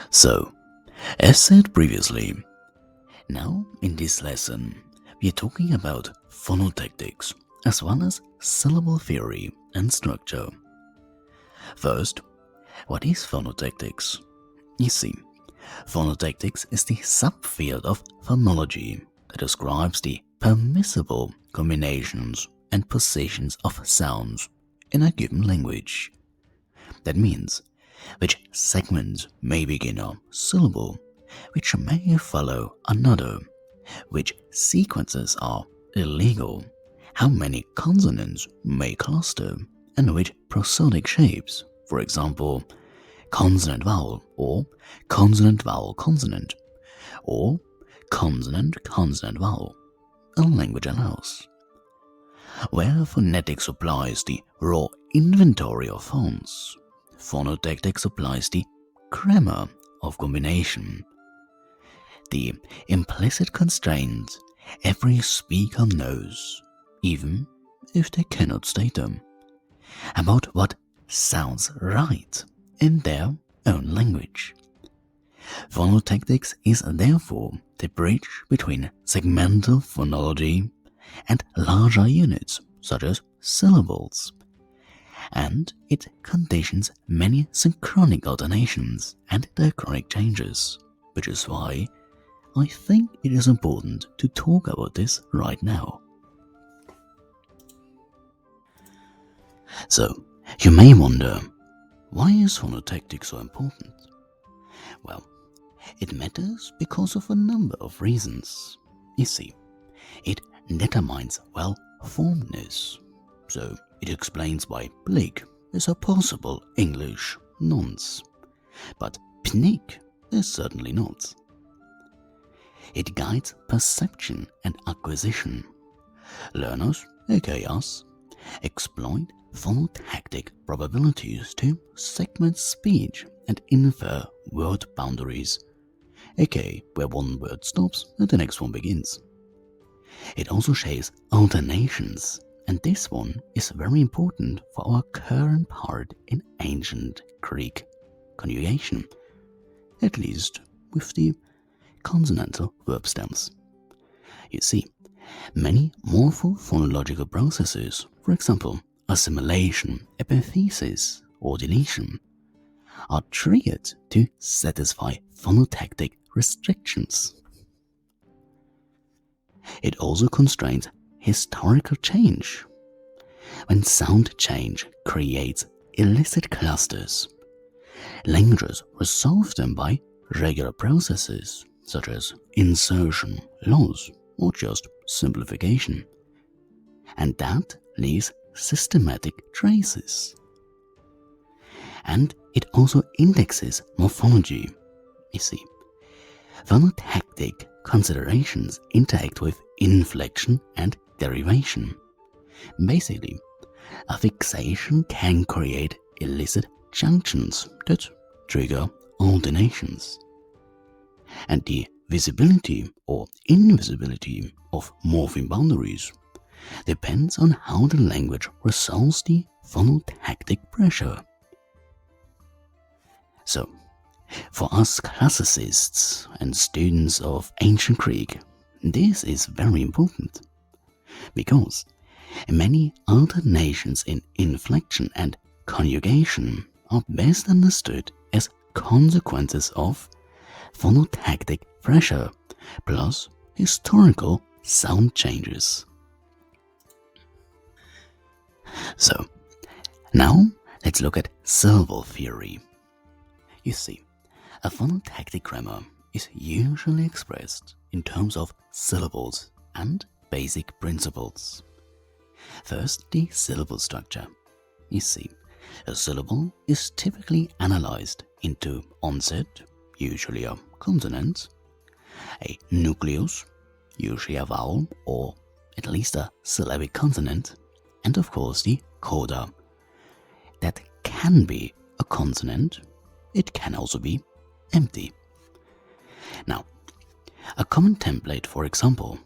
So, as said previously, now in this lesson, we are talking about phonotactics as well as syllable theory and structure. First, what is phonotactics? You see, phonotactics is the subfield of phonology that describes the permissible combinations and positions of sounds in a given language. That means which segments may begin a syllable, which may follow another, which sequences are illegal, how many consonants may cluster, and which prosodic shapes, for example, consonant-vowel or consonant-vowel-consonant, or consonant-consonant-vowel, a language allows. Where phonetics supplies the raw inventory of fonts, phonotactics supplies the grammar of combination, the implicit constraints every speaker knows, even if they cannot state them, about what sounds right in their own language. Phonotactics is therefore the bridge between segmental phonology and larger units such as syllables, and it conditions many synchronic alternations and diachronic changes, which is why I think it is important to talk about this right now. So, you may wonder, why is phonotactics so important? Well, it matters because of a number of reasons. You see, it determines well-formedness, so it explains why blick is a possible English nonce, but pnick is certainly not. It guides perception and acquisition. Learners, aka us, exploit phonotactic probabilities to segment speech and infer word boundaries, aka where one word stops and the next one begins. It also shares alternations, and this one is very important for our current part in ancient Greek conjugation, at least with the consonantal verb stems. You see, many morphophonological processes, for example, assimilation, epithesis, or deletion, are triggered to satisfy phonotactic restrictions. It also constrains historical change. When sound change creates illicit clusters, languages resolve them by regular processes such as insertion, loss, or just simplification. And that leaves systematic traces. And it also indexes morphology. You see, phonotactic considerations interact with inflection and derivation. Basically, a fixation can create illicit junctions that trigger alternations. And the visibility or invisibility of morpheme boundaries depends on how the language resolves the phonotactic pressure. So, for us classicists and students of ancient Greek, this is very important, because many alternations in inflection and conjugation are best understood as consequences of phonotactic pressure plus historical sound changes. So, now let's look at syllable theory. You see, a phonotactic grammar is usually expressed in terms of syllables and basic principles. First, the syllable structure. You see, a syllable is typically analyzed into onset, usually a consonant, a nucleus, usually a vowel or at least a syllabic consonant, and of course the coda. That can be a consonant, it can also be empty. Now, a common template, for example,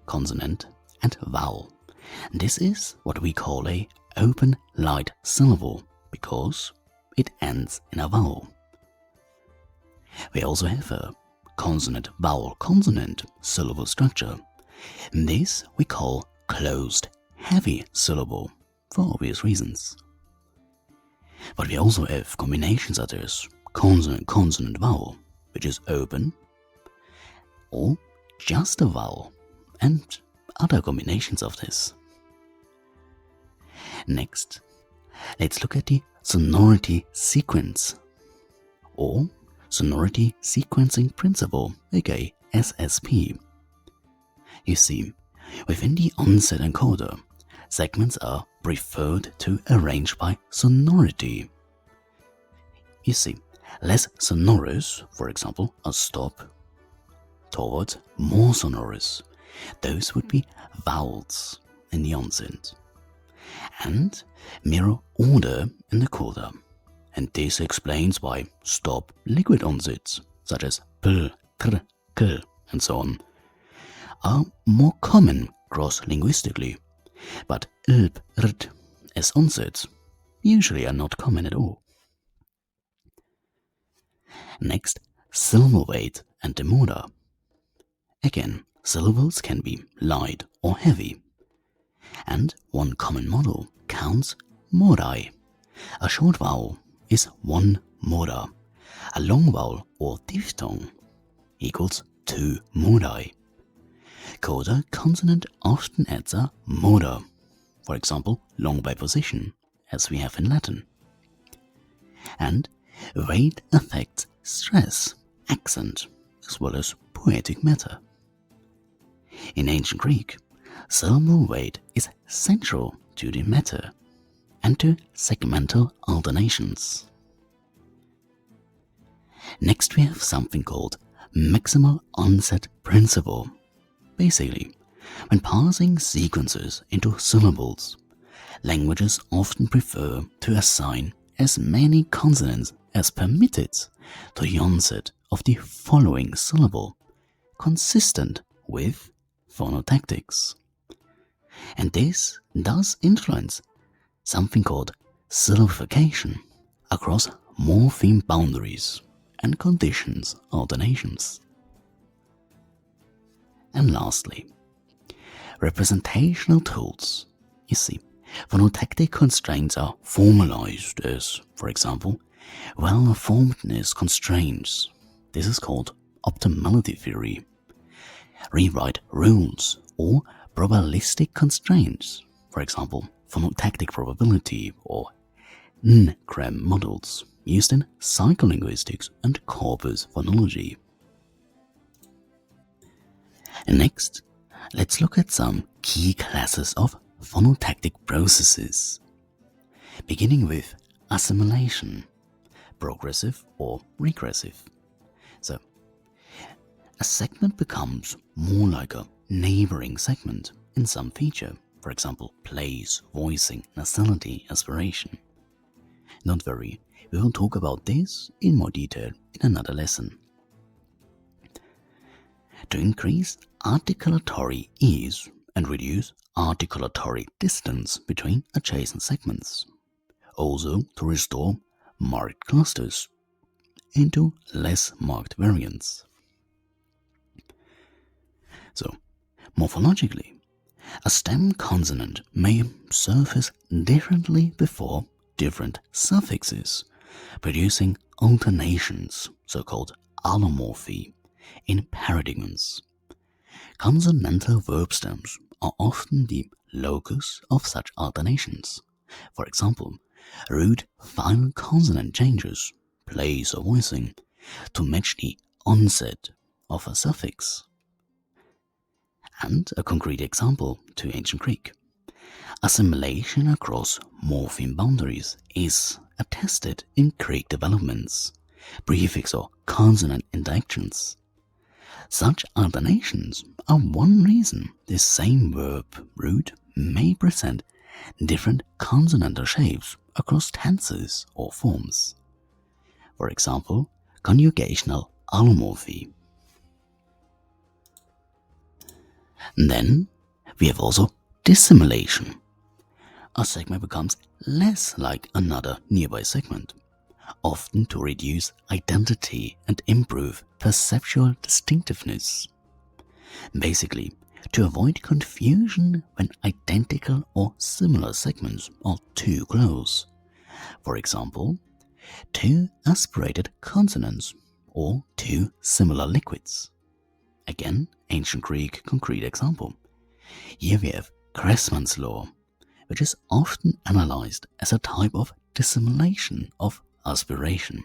consonant and vowel. This is what we call a open light syllable because it ends in a vowel. We also have a consonant-vowel-consonant syllable structure. This we call closed heavy syllable for obvious reasons. But we also have combinations such as consonant-consonant-vowel, which is open, or just a vowel, and other combinations of this. Next, let's look at the sonority sequence, or sonority sequencing principle, aka SSP. You see, within the onset encoder, segments are preferred to arrange by sonority. You see, less sonorous, for example, a stop, towards more sonorous, those would be vowels in the onset, and mirror order in the coda, and this explains why stop liquid onsets, such as p, tr, k, and so on, are more common cross-linguistically, but lp, rt as onsets usually are not common at all. Next, syllable weight and demoda. Again, syllables can be light or heavy, and one common model counts modai. A short vowel is 1 moda. A long vowel or diphthong equals 2 modai. Coda consonant often adds a moda, for example, long by position, as we have in Latin. And weight affects stress, accent, as well as poetic matter. In ancient Greek, syllable weight is central to the matter and to segmental alternations. Next, we have something called maximal onset principle. Basically, when parsing sequences into syllables, languages often prefer to assign as many consonants as permitted to the onset of the following syllable, consistent with phonotactics. And this does influence something called syllabification across morpheme boundaries and conditions alternations. And lastly, representational tools. You see, phonotactic constraints are formalized as, for example, well-formedness constraints. This is called optimality theory. Rewrite rules or probabilistic constraints, for example, phonotactic probability or n-gram models used in psycholinguistics and corpus phonology. Next, let's look at some key classes of phonotactic processes, beginning with assimilation, progressive or regressive. So, a segment becomes more like a neighboring segment in some feature, for example, place, voicing, nasality, aspiration. Don't worry, we will talk about this in more detail in another lesson. To increase articulatory ease and reduce articulatory distance between adjacent segments. Also to restore marked clusters into less marked variants. So, morphologically, a stem consonant may surface differently before different suffixes, producing alternations, so-called allomorphy, in paradigms. Consonantal verb stems are often the locus of such alternations. For example, root final consonant changes, place or voicing, to match the onset of a suffix. And a concrete example to ancient Greek. Assimilation across morpheme boundaries is attested in Greek developments, prefix or consonant interactions. Such alternations are one reason the same verb root may present different consonantal shapes across tenses or forms. For example, conjugational allomorphy. Then we have also dissimilation. A segment becomes less like another nearby segment. often to reduce identity and improve perceptual distinctiveness. Basically, to avoid confusion when identical or similar segments are too close. For example, two aspirated consonants or two similar liquids. Again, ancient Greek concrete example. Here we have Cressman's law, which is often analyzed as a type of dissimulation of aspiration.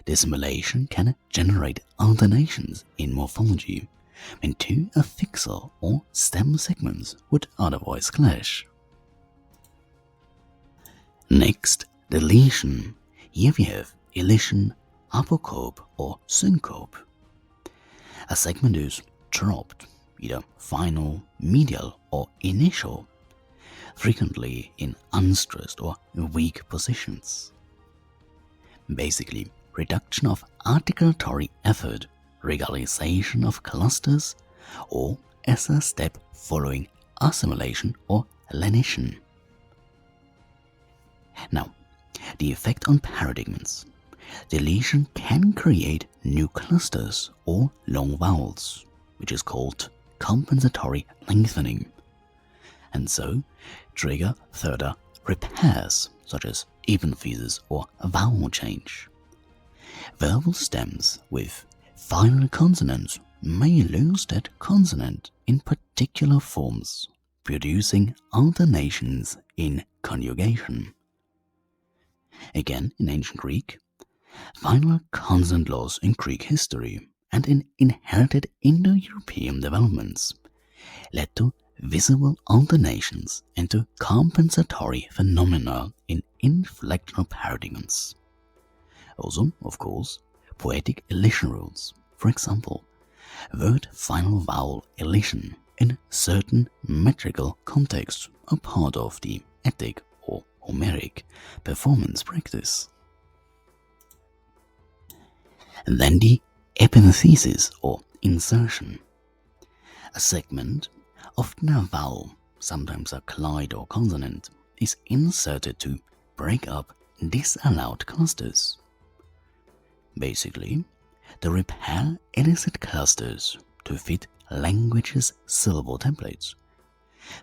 Dissimulation can generate alternations in morphology when two affixer or stem segments would otherwise clash. Next, deletion. Here we have elision, apocope or syncope. A segment is dropped, either final, medial or initial, frequently in unstressed or weak positions. Basically, reduction of articulatory effort, regularization of clusters, or as a step following assimilation or lenition. Now, the effect on paradigms. Deletion can create new clusters or long vowels, which is called compensatory lengthening, and so trigger further repairs such as epenthesis or vowel change. Verbal stems with final consonants may lose that consonant in particular forms, producing alternations in conjugation. Again, in ancient Greek, final consonant laws in Greek history and in inherited Indo-European developments led to visible alternations and to compensatory phenomena in inflectional paradigms. Also, of course, poetic elision rules, for example, word final vowel elision in certain metrical contexts are part of the Attic or Homeric performance practice. And then the epenthesis or insertion. A segment, often a vowel, sometimes a glide or consonant, is inserted to break up disallowed clusters. Basically, to repair illicit clusters to fit language's syllable templates.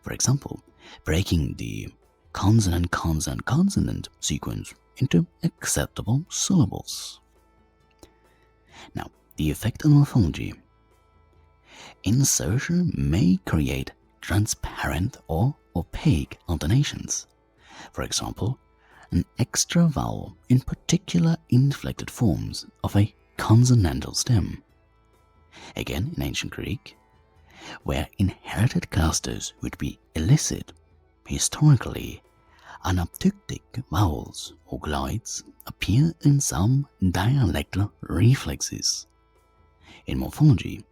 For example, breaking the consonant-consonant-consonant sequence into acceptable syllables. Now, the effect on morphology. Insertion may create transparent or opaque alternations. For example, an extra vowel in particular inflected forms of a consonantal stem. Again, in ancient Greek, where inherited clusters would be illicit, historically, anaptyktic vowels or glides appear in some dialectal reflexes. In morphology,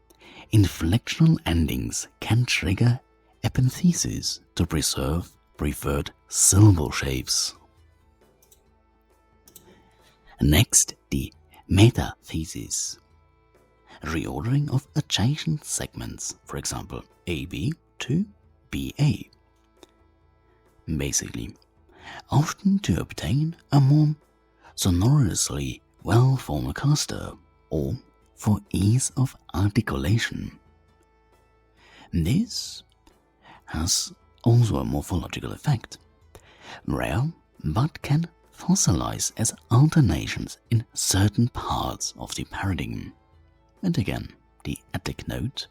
inflectional endings can trigger epenthesis to preserve preferred syllable shapes. Next, the metathesis. Reordering of adjacent segments, for example, AB to BA. Basically, often to obtain a more sonorously well-formed cluster or for ease of articulation. This has also a morphological effect, rare but can fossilize as alternations in certain parts of the paradigm. And again, the Attic note.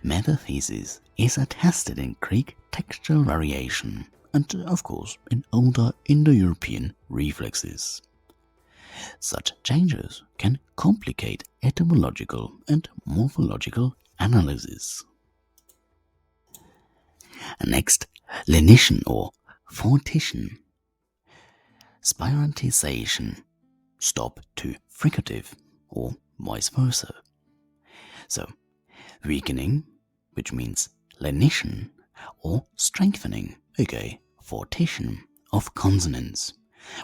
Metathesis is attested in Greek textual variation and, of course, in older Indo-European reflexes. Such changes can complicate etymological and morphological analysis. Next, lenition or fortition. Spirantization, stop to fricative, or vice versa. So, weakening, which means lenition, or strengthening, aka fortition, of consonants.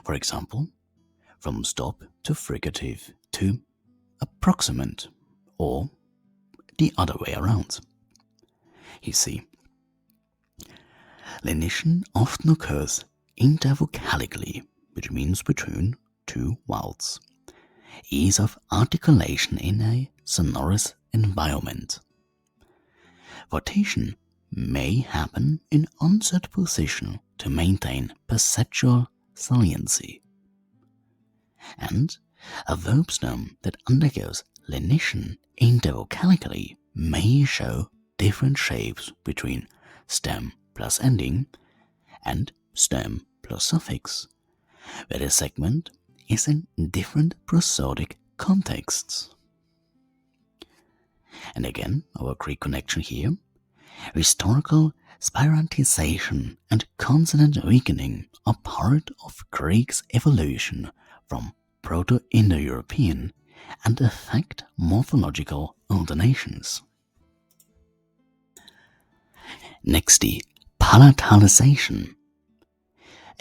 For example, from stop to fricative to approximant, or the other way around. You see, lenition often occurs intervocalically, which means between two vowels. Ease of articulation in a sonorous environment. Rotation may happen in unset position to maintain perceptual saliency. And a verb stem that undergoes lenition intervocally may show different shapes between stem plus ending and stem plus suffix, where the segment is in different prosodic contexts. And again, our Greek connection here, historical spirantization and consonant weakening are part of Greek's evolution from Proto-Indo-European and affect morphological alternations. Next, the palatalization.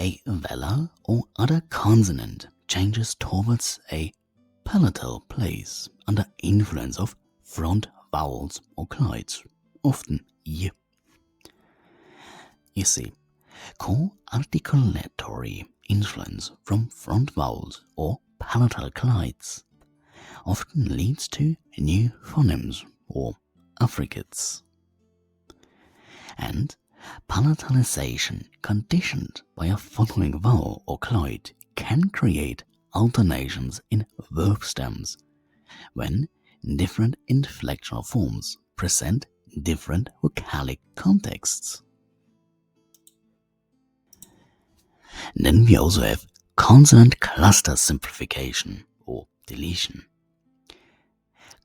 A vowel or other consonant changes towards a palatal place under influence of front vowels or clydes, often y. You see, co-articulatory influence from front vowels or palatal clydes often leads to new phonemes or affricates. And palatalization conditioned by a following vowel or clyde can create alternations in verb stems when different inflectional forms present different vocalic contexts. Then we also have consonant cluster simplification or deletion.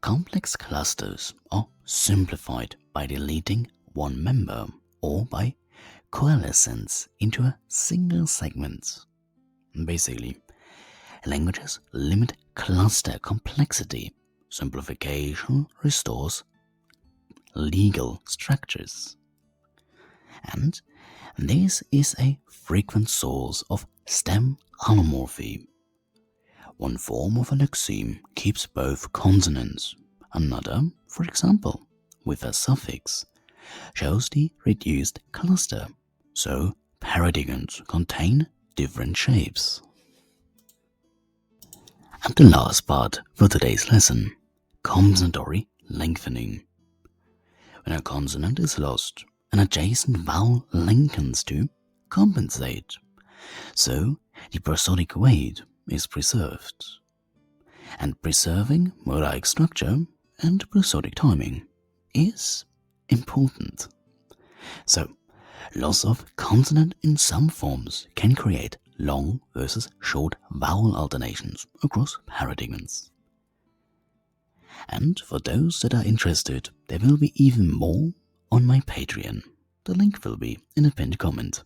Complex clusters are simplified by deleting one member or by coalescence into a single segment. Basically, languages limit cluster complexity. Simplification restores legal structures. And this is a frequent source of stem allomorphy. One form of a lexeme keeps both consonants. Another, for example, with a suffix, shows the reduced cluster, so paradigons contain different shapes. And the last part for today's lesson, consonatory lengthening. When a consonant is lost, an adjacent vowel lengthens to compensate, so the prosodic weight is preserved. And preserving mosaic structure and prosodic timing is important. So, loss of consonant in some forms can create long versus short vowel alternations across paradigms. And for those that are interested, there will be even more on my Patreon. The link will be in the pinned comment.